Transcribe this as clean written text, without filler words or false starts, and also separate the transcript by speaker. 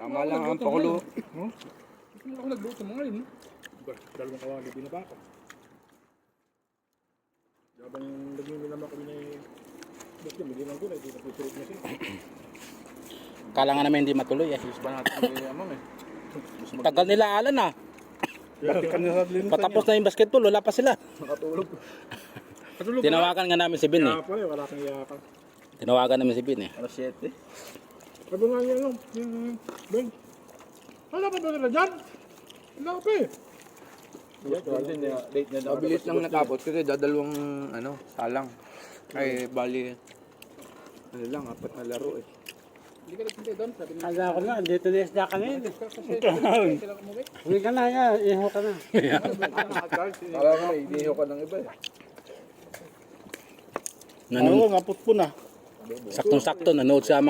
Speaker 1: Tama lang ang pakulo.
Speaker 2: Hindi ako nagluto mga yun. Dalawang kawali binaba ako. Habang nagmimilama kami na Muslim, hindi lang gulay, hindi nagsusurot na siya.
Speaker 3: Kala nga namin hindi matuloy eh.
Speaker 1: Sus ba natin kay Amang eh.
Speaker 3: Tagal nila alan ah. Patapos na yung basketball, wala pa sila.
Speaker 1: Nakatulog.
Speaker 3: Tinawagan nga namin si Bin eh.
Speaker 2: Kaya pala, wala kang iyakan.
Speaker 3: Tinawagan namin si Bin eh.
Speaker 1: Alas 7.
Speaker 2: Sabi nga niya lang, Ben, wala pa ba nila dyan? Wala pa eh.
Speaker 1: Late na mabilis lang natapos kasi dadalawang salang. Ay bali lang, 4 na laro eh.
Speaker 2: Hindi ka nagpintay doon, sabi niya.
Speaker 4: Kala ko na, dito na isda ka na yun.
Speaker 2: Sila umuwi.
Speaker 4: Uwi ka na yan, iho ka na.
Speaker 1: Kala ko na, iniho ka ng iba eh.
Speaker 3: Saktong-sakto, nanood sa